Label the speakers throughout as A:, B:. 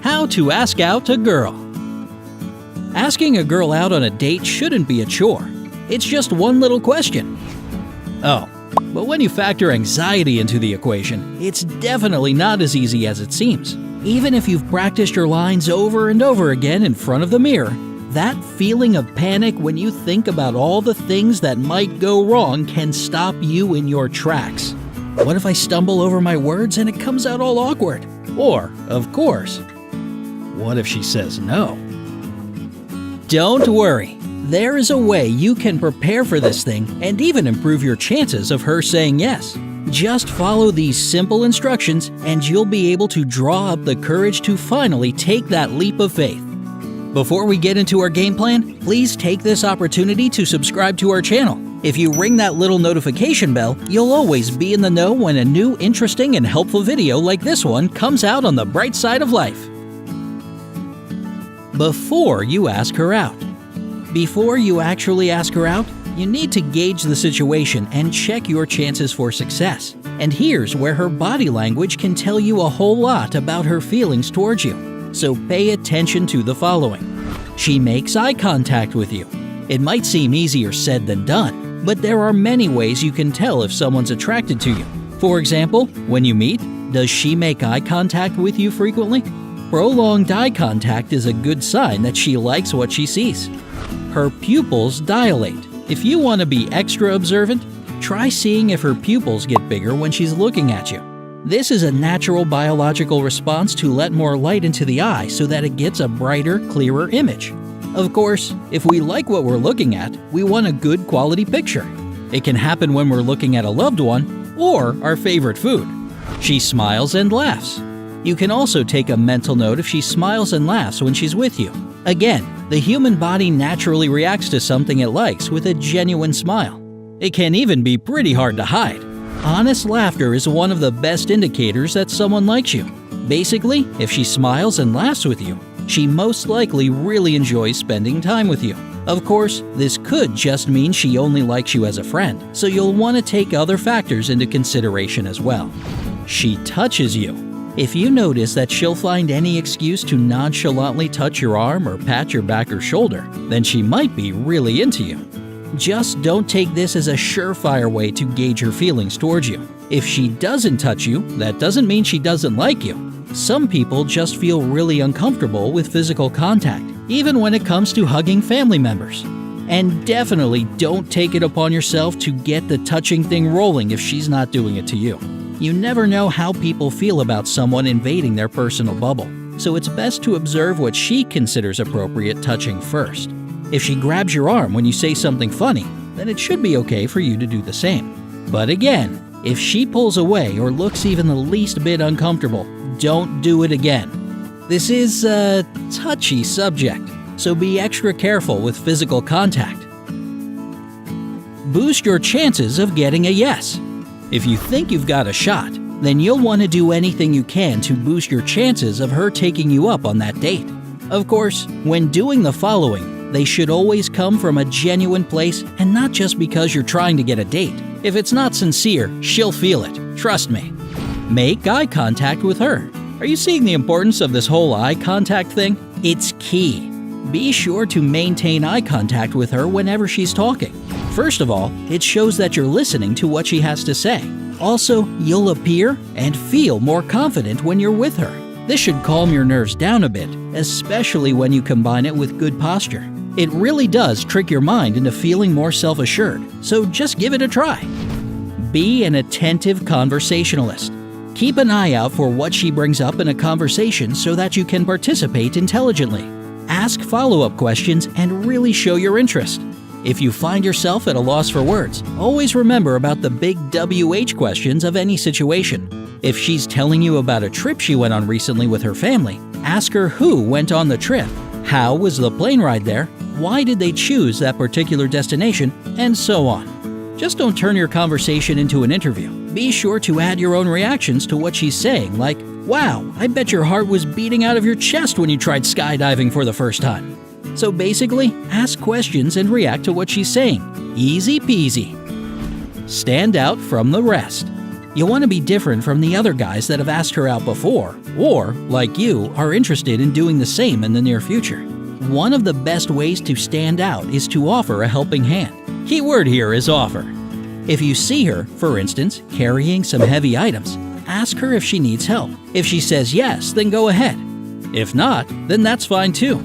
A: How to ask out a girl. Asking a girl out on a date shouldn't be a chore. It's just one little question. Oh, but when you factor anxiety into the equation, it's definitely not as easy as it seems. Even if you've practiced your lines over and over again in front of the mirror, that feeling of panic when you think about all the things that might go wrong can stop you in your tracks. What if I stumble over my words and it comes out all awkward? Or, of course, what if she says no? Don't worry. There is a way you can prepare for this thing and even improve your chances of her saying yes. Just follow these simple instructions and you'll be able to draw up the courage to finally take that leap of faith. Before we get into our game plan, please take this opportunity to subscribe to our channel. If you ring that little notification bell, you'll always be in the know when a new, interesting, and helpful video like this one comes out on the bright side of life. Before you ask her out. Before you actually ask her out, you need to gauge the situation and check your chances for success. And here's where her body language can tell you a whole lot about her feelings towards you. So pay attention to the following. She makes eye contact with you. It might seem easier said than done, but there are many ways you can tell if someone's attracted to you. For example, when you meet, does she make eye contact with you frequently? Prolonged eye contact is a good sign that she likes what she sees. Her pupils dilate. If you want to be extra observant, try seeing if her pupils get bigger when she's looking at you. This is a natural biological response to let more light into the eye so that it gets a brighter, clearer image. Of course, if we like what we're looking at, we want a good quality picture. It can happen when we're looking at a loved one or our favorite food. She smiles and laughs. You can also take a mental note if she smiles and laughs when she's with you. Again, the human body naturally reacts to something it likes with a genuine smile. It can even be pretty hard to hide. Honest laughter is one of the best indicators that someone likes you. Basically, if she smiles and laughs with you, she most likely really enjoys spending time with you. Of course, this could just mean she only likes you as a friend, so you'll want to take other factors into consideration as well. She touches you. If you notice that she'll find any excuse to nonchalantly touch your arm or pat your back or shoulder, then she might be really into you. Just don't take this as a surefire way to gauge her feelings towards you. If she doesn't touch you, that doesn't mean she doesn't like you. Some people just feel really uncomfortable with physical contact, even when it comes to hugging family members. And definitely don't take it upon yourself to get the touching thing rolling if she's not doing it to you. You never know how people feel about someone invading their personal bubble, so it's best to observe what she considers appropriate touching first. If she grabs your arm when you say something funny, then it should be okay for you to do the same. But again, if she pulls away or looks even the least bit uncomfortable, don't do it again. This is a touchy subject, so be extra careful with physical contact. Boost your chances of getting a yes. If you think you've got a shot, then you'll want to do anything you can to boost your chances of her taking you up on that date. Of course, when doing the following, they should always come from a genuine place and not just because you're trying to get a date. If it's not sincere, she'll feel it, trust me. Make eye contact with her. Are you seeing the importance of this whole eye contact thing? It's key. Be sure to maintain eye contact with her whenever she's talking. First of all, it shows that you're listening to what she has to say. Also, you'll appear and feel more confident when you're with her. This should calm your nerves down a bit, especially when you combine it with good posture. It really does trick your mind into feeling more self-assured, so just give it a try. Be an attentive conversationalist. Keep an eye out for what she brings up in a conversation so that you can participate intelligently. Ask follow-up questions and really show your interest. If you find yourself at a loss for words, always remember about the big WH questions of any situation. If she's telling you about a trip she went on recently with her family, ask her who went on the trip, how was the plane ride there, why did they choose that particular destination, and so on. Just don't turn your conversation into an interview. Be sure to add your own reactions to what she's saying, like, "Wow, I bet your heart was beating out of your chest when you tried skydiving for the first time." So basically, ask questions and react to what she's saying. Easy peasy. Stand out from the rest. You want to be different from the other guys that have asked her out before, or, like you, are interested in doing the same in the near future. One of the best ways to stand out is to offer a helping hand. Key word here is offer. If you see her, for instance, carrying some heavy items, ask her if she needs help. If she says yes, then go ahead. If not, then that's fine too.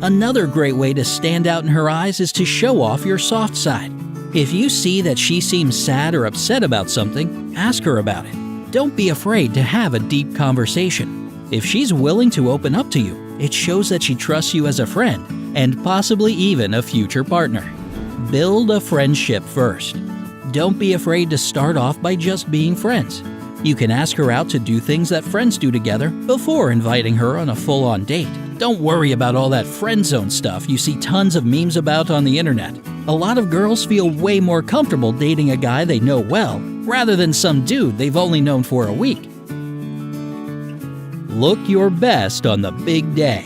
A: Another great way to stand out in her eyes is to show off your soft side. If you see that she seems sad or upset about something, ask her about it. Don't be afraid to have a deep conversation. If she's willing to open up to you, it shows that she trusts you as a friend and possibly even a future partner. Build a friendship first. Don't be afraid to start off by just being friends. You can ask her out to do things that friends do together before inviting her on a full-on date. Don't worry about all that friend zone stuff you see tons of memes about on the internet. A lot of girls feel way more comfortable dating a guy they know well, rather than some dude they've only known for a week. Look your best on the big day.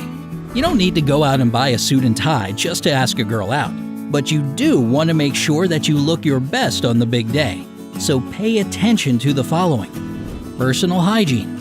A: You don't need to go out and buy a suit and tie just to ask a girl out, but you do want to make sure that you look your best on the big day. So pay attention to the following. Personal hygiene.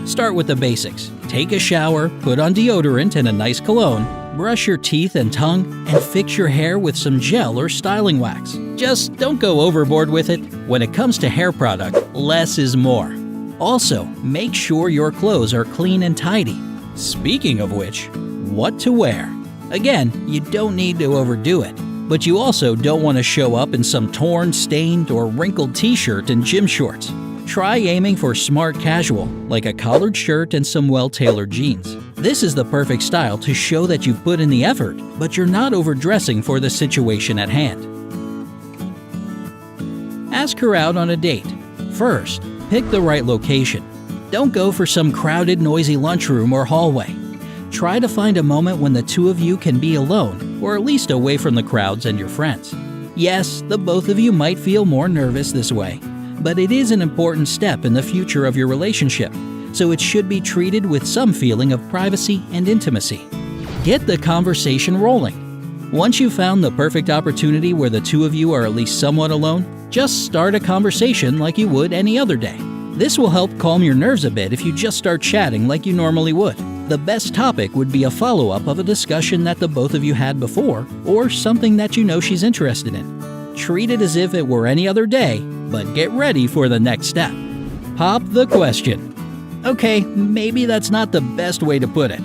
A: Start with the basics. Take a shower, put on deodorant and a nice cologne, brush your teeth and tongue, and fix your hair with some gel or styling wax. Just don't go overboard with it. When it comes to hair product, less is more. Also, make sure your clothes are clean and tidy. Speaking of which, what to wear? Again, you don't need to overdo it, but you also don't want to show up in some torn, stained, or wrinkled t-shirt and gym shorts. Try aiming for smart casual, like a collared shirt and some well-tailored jeans. This is the perfect style to show that you've put in the effort, but you're not overdressing for the situation at hand. Ask her out on a date. First, pick the right location. Don't go for some crowded, noisy lunchroom or hallway. Try to find a moment when the two of you can be alone, or at least away from the crowds and your friends. Yes, the both of you might feel more nervous this way, but it is an important step in the future of your relationship, so it should be treated with some feeling of privacy and intimacy. Get the conversation rolling. Once you've found the perfect opportunity where the two of you are at least somewhat alone, just start a conversation like you would any other day. This will help calm your nerves a bit if you just start chatting like you normally would. The best topic would be a follow-up of a discussion that the both of you had before, or something that you know she's interested in. Treat it as if it were any other day, but get ready for the next step. Pop the question. Okay, maybe that's not the best way to put it.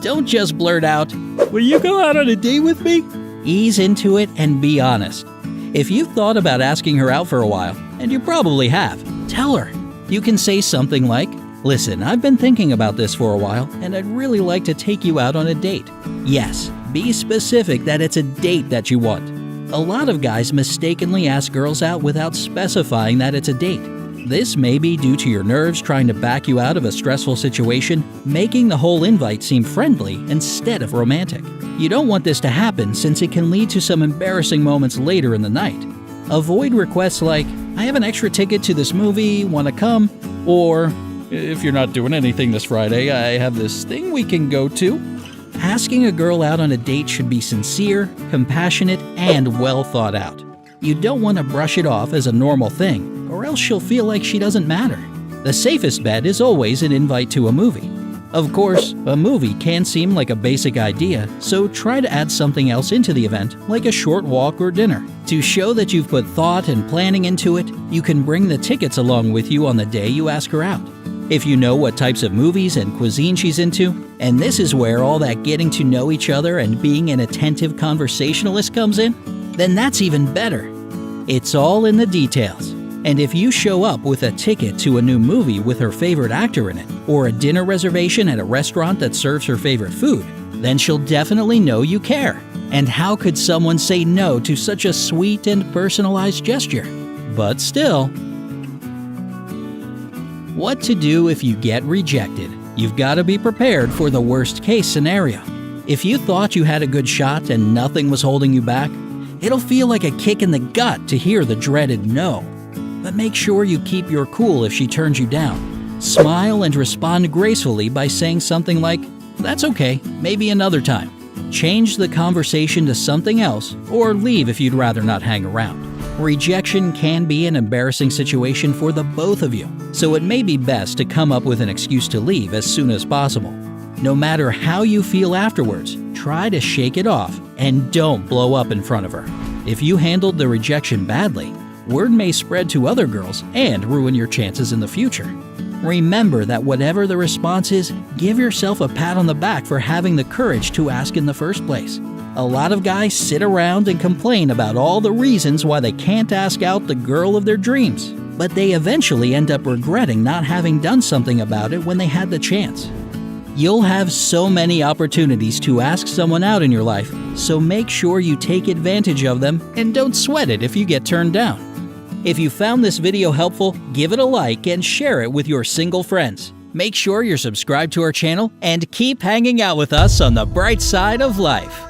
A: Don't just blurt out, "Will you go out on a date with me?" Ease into it and be honest. If you've thought about asking her out for a while, and you probably have, tell her. You can say something like, "Listen, I've been thinking about this for a while, and I'd really like to take you out on a date." Yes, be specific that it's a date that you want. A lot of guys mistakenly ask girls out without specifying that it's a date. This may be due to your nerves trying to back you out of a stressful situation, making the whole invite seem friendly instead of romantic. You don't want this to happen since it can lead to some embarrassing moments later in the night. Avoid requests like, "I have an extra ticket to this movie, wanna come?" Or, "If you're not doing anything this Friday, I have this thing we can go to." Asking a girl out on a date should be sincere, compassionate, and well thought out. You don't want to brush it off as a normal thing, or else she'll feel like she doesn't matter. The safest bet is always an invite to a movie. Of course, a movie can seem like a basic idea, so try to add something else into the event, like a short walk or dinner. To show that you've put thought and planning into it, you can bring the tickets along with you on the day you ask her out. If you know what types of movies and cuisine she's into, and this is where all that getting to know each other and being an attentive conversationalist comes in, then that's even better. It's all in the details. And if you show up with a ticket to a new movie with her favorite actor in it, or a dinner reservation at a restaurant that serves her favorite food, then she'll definitely know you care. And how could someone say no to such a sweet and personalized gesture? But still, what to do if you get rejected? You've got to be prepared for the worst case scenario. If you thought you had a good shot and nothing was holding you back, it'll feel like a kick in the gut to hear the dreaded no. But make sure you keep your cool if she turns you down. Smile and respond gracefully by saying something like, "That's okay, maybe another time." Change the conversation to something else, or leave if you'd rather not hang around. Rejection can be an embarrassing situation for the both of you, so it may be best to come up with an excuse to leave as soon as possible. No matter how you feel afterwards, try to shake it off and don't blow up in front of her. If you handled the rejection badly, word may spread to other girls and ruin your chances in the future. Remember that whatever the response is, give yourself a pat on the back for having the courage to ask in the first place. A lot of guys sit around and complain about all the reasons why they can't ask out the girl of their dreams, but they eventually end up regretting not having done something about it when they had the chance. You'll have so many opportunities to ask someone out in your life, so make sure you take advantage of them and don't sweat it if you get turned down. If you found this video helpful, give it a like and share it with your single friends. Make sure you're subscribed to our channel and keep hanging out with us on the bright side of life.